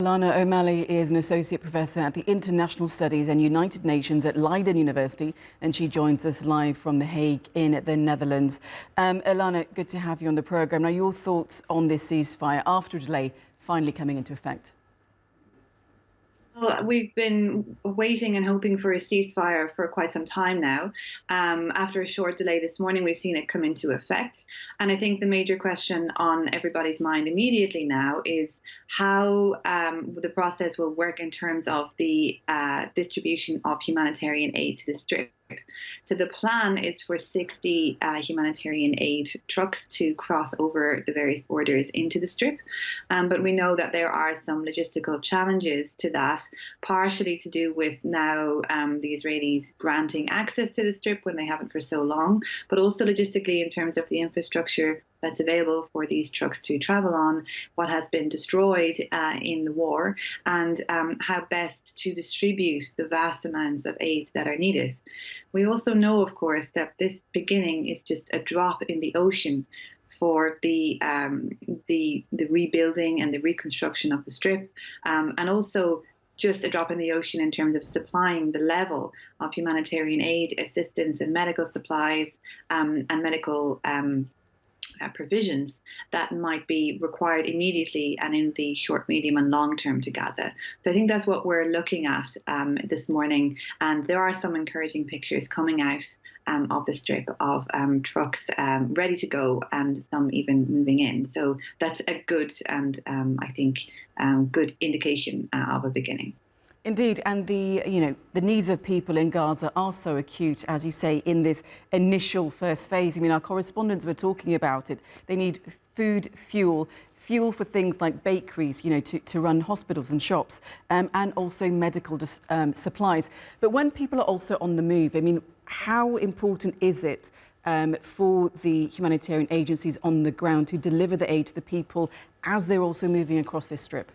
Lana O'Malley is an associate professor at the International Studies and United Nations at Leiden University, and she joins us live from The Hague in the Netherlands. Lana, good to have you on the programme. Now, your thoughts on this ceasefire after a delay finally coming into effect? Well, we've been waiting and hoping for a ceasefire for quite some time now. After a short delay this morning, we've seen it come into effect. And I think the major question on everybody's mind immediately now is how the process will work in terms of the distribution of humanitarian aid to the Strip. So the plan is for 60 humanitarian aid trucks to cross over the various borders into the Strip. But we know that there are some logistical challenges to that, partially to do with now the Israelis granting access to the Strip when they haven't for so long, but also logistically in terms of the infrastructure that's available for these trucks to travel on, what has been destroyed in the war, and how best to distribute the vast amounts of aid that are needed. We also know, of course, that this beginning is just a drop in the ocean for the rebuilding and the reconstruction of the Strip, and also just a drop in the ocean in terms of supplying the level of humanitarian aid, assistance, and medical supplies and medical provisions that might be required immediately and in the short, medium, and long term to Gaza. So I think that's what we're looking at this morning. And there are some encouraging pictures coming out of the Strip of trucks ready to go and some even moving in. So that's a good and I think good indication of a beginning. Indeed, and the needs of people in Gaza are so acute, as you say, in this initial first phase. I mean, our correspondents were talking about it. They need food, fuel for things like bakeries, to run hospitals and shops, and also medical supplies. But when people are also on the move, I mean, how important is it for the humanitarian agencies on the ground to deliver the aid to the people as they're also moving across this Strip?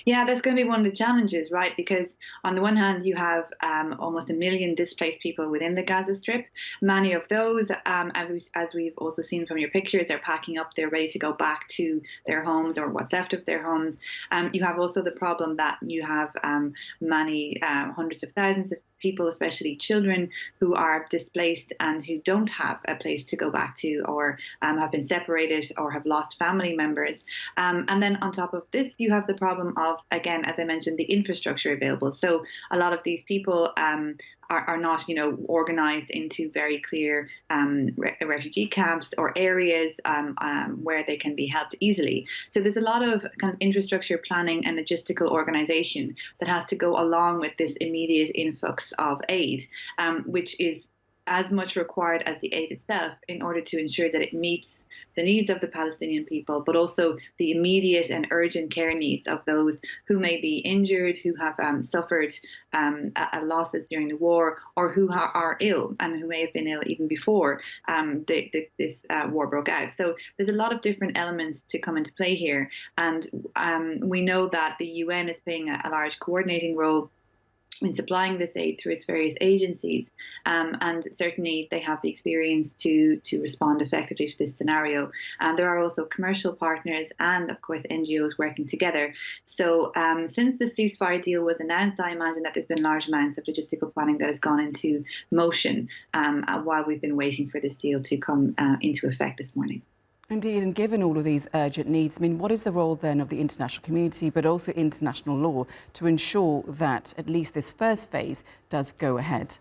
Yeah, that's going to be one of the challenges, right? Because on the one hand, you have almost 1 million displaced people within the Gaza Strip. Many of those, as we've also seen from your pictures, they're packing up, they're ready to go back to their homes or what's left of their homes. You have also the problem that you have many hundreds of thousands of people, especially children, who are displaced and who don't have a place to go back to, or have been separated or have lost family members. And then on top of this, you have the problem of, again, as I mentioned, the infrastructure available. So a lot of these people are not, organized into very clear refugee camps or areas where they can be helped easily. So there's a lot of kind of infrastructure planning and logistical organization that has to go along with this immediate influx of aid, which is as much required as the aid itself in order to ensure that it meets the needs of the Palestinian people, but also the immediate and urgent care needs of those who may be injured, who have suffered losses during the war, or who are ill and who may have been ill even before this war broke out. So there's a lot of different elements to come into play here. And we know that the UN is playing a large coordinating role in supplying this aid through its various agencies, and certainly they have the experience to respond effectively to this scenario. There are also commercial partners and, of course, NGOs working together. So since the ceasefire deal was announced, I imagine that there's been large amounts of logistical planning that has gone into motion while we've been waiting for this deal to come into effect this morning. Indeed, and given all of these urgent needs, I mean, what is the role then of the international community, but also international law, to ensure that at least this first phase does go ahead?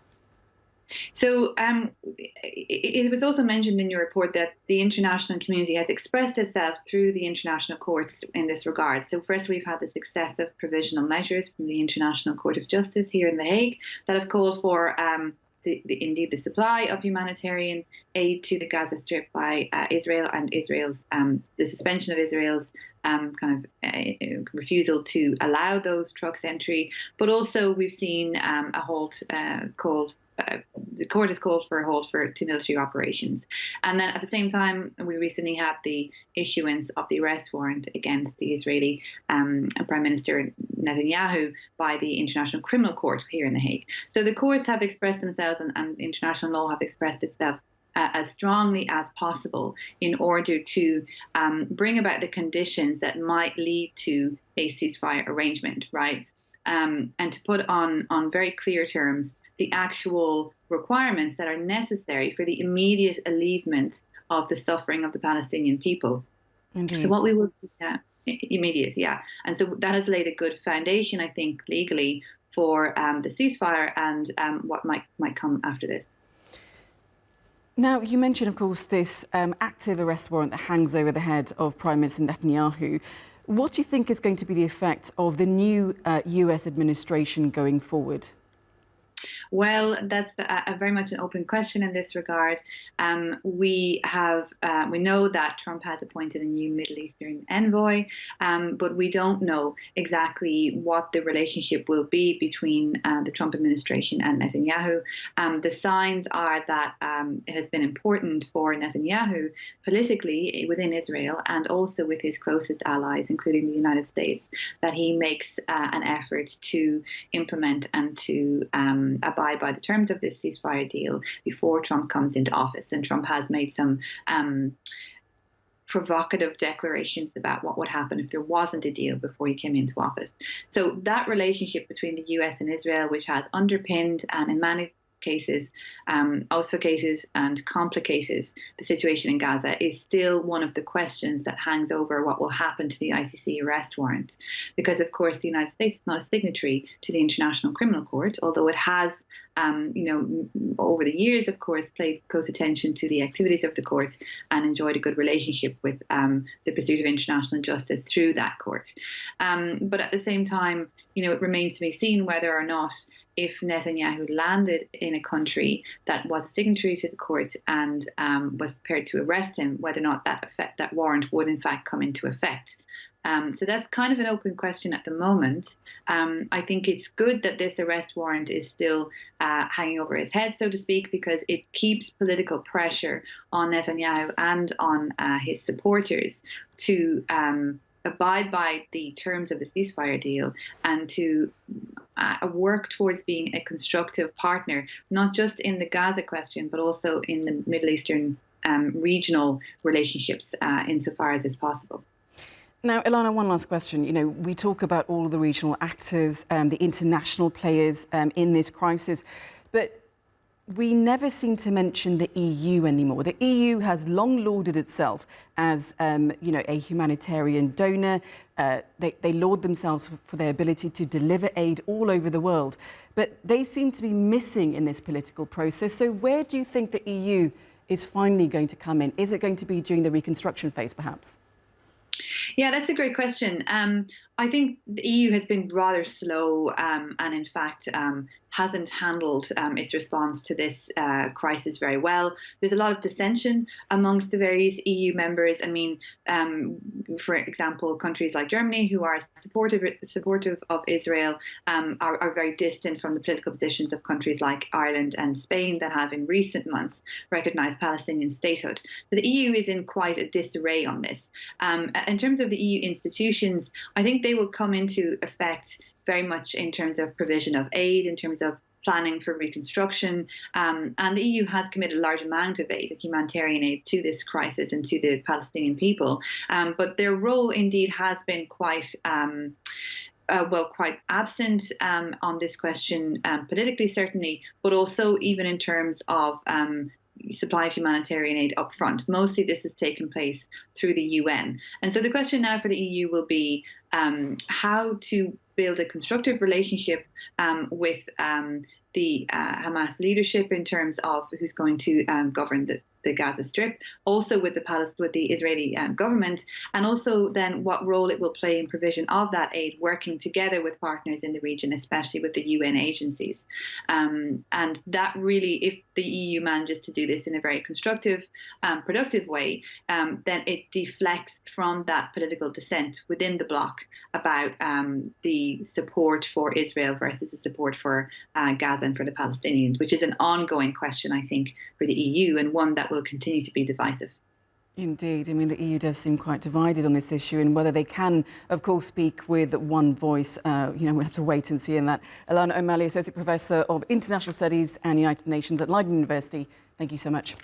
So it was also mentioned in your report that the international community has expressed itself through the international courts in this regard. So first, we've had the success of provisional measures from the International Court of Justice here in The Hague that have called for indeed the supply of humanitarian aid to the Gaza Strip by Israel, and Israel's the suspension of Israel's refusal to allow those trucks entry. But also we've seen a halt the court has called for a halt to military operations. And then at the same time, we recently had the issuance of the arrest warrant against the Israeli Prime Minister Netanyahu by the International Criminal Court here in The Hague. So the courts have expressed themselves, and international law have expressed itself as strongly as possible in order to bring about the conditions that might lead to a ceasefire arrangement, right? And to put on very clear terms the actual requirements that are necessary for the immediate alleviation of the suffering of the Palestinian people. Indeed. So what we will, immediate, yeah. And so that has laid a good foundation, I think, legally for the ceasefire and what might come after this. Now, you mentioned, of course, this active arrest warrant that hangs over the head of Prime Minister Netanyahu. What do you think is going to be the effect of the new US administration going forward? Well, that's a very much an open question in this regard. We know that Trump has appointed a new Middle Eastern envoy, but we don't know exactly what the relationship will be between the Trump administration and Netanyahu. The signs are that it has been important for Netanyahu politically within Israel and also with his closest allies, including the United States, that he makes an effort to implement and to abide by the terms of this ceasefire deal before Trump comes into office. And Trump has made some provocative declarations about what would happen if there wasn't a deal before he came into office. So that relationship between the US and Israel, which has underpinned and in many cases obfuscated and complicated the situation in Gaza, is still one of the questions that hangs over what will happen to the ICC arrest warrant. Because, of course, the United States is not a signatory to the International Criminal Court, although it has, over the years, of course, paid close attention to the activities of the court and enjoyed a good relationship with the pursuit of international justice through that court. But at the same time, it remains to be seen whether or not, if Netanyahu landed in a country that was a signatory to the court and was prepared to arrest him, whether or not that warrant would in fact come into effect. So that's kind of an open question at the moment. I think it's good that this arrest warrant is still hanging over his head, so to speak, because it keeps political pressure on Netanyahu and on his supporters to abide by the terms of the ceasefire deal and to work towards being a constructive partner, not just in the Gaza question, but also in the Middle Eastern regional relationships insofar as is possible. Now, Ilana, one last question. We talk about all of the regional actors, the international players in this crisis, but we never seem to mention the EU anymore. The EU has long lauded itself as, a humanitarian donor. They laud themselves for their ability to deliver aid all over the world. But they seem to be missing in this political process. So where do you think the EU is finally going to come in? Is it going to be during the reconstruction phase, perhaps? Yeah, that's a great question. I think the EU has been rather slow and in fact hasn't handled its response to this crisis very well. There's a lot of dissension amongst the various EU members. I mean, for example, countries like Germany, who are supportive of Israel, are very distant from the political positions of countries like Ireland and Spain that have in recent months recognized Palestinian statehood. So the EU is in quite a disarray on this. In terms of the EU institutions, I think they will come into effect very much in terms of provision of aid, in terms of planning for reconstruction. And the EU has committed a large amount of aid, humanitarian aid, to this crisis and to the Palestinian people. But their role indeed has been quite absent on this question, politically certainly, but also even in terms of supply of humanitarian aid up front. Mostly this has taken place through the UN. And so the question now for the EU will be how to build a constructive relationship with the Hamas leadership in terms of who's going to govern the Gaza Strip, also with the Israeli government, and also then what role it will play in provision of that aid, working together with partners in the region, especially with the UN agencies. And that really, if the EU manages to do this in a very constructive, productive way, then it deflects from that political dissent within the bloc about the support for Israel versus the support for Gaza and for the Palestinians, which is an ongoing question, I think, for the EU, and one that will continue to be divisive. Indeed. I mean, the EU does seem quite divided on this issue, and whether they can, of course, speak with one voice, we'll have to wait and see in that. Ilana O'Malley, Associate Professor of International Studies and United Nations at Leiden University, thank you so much.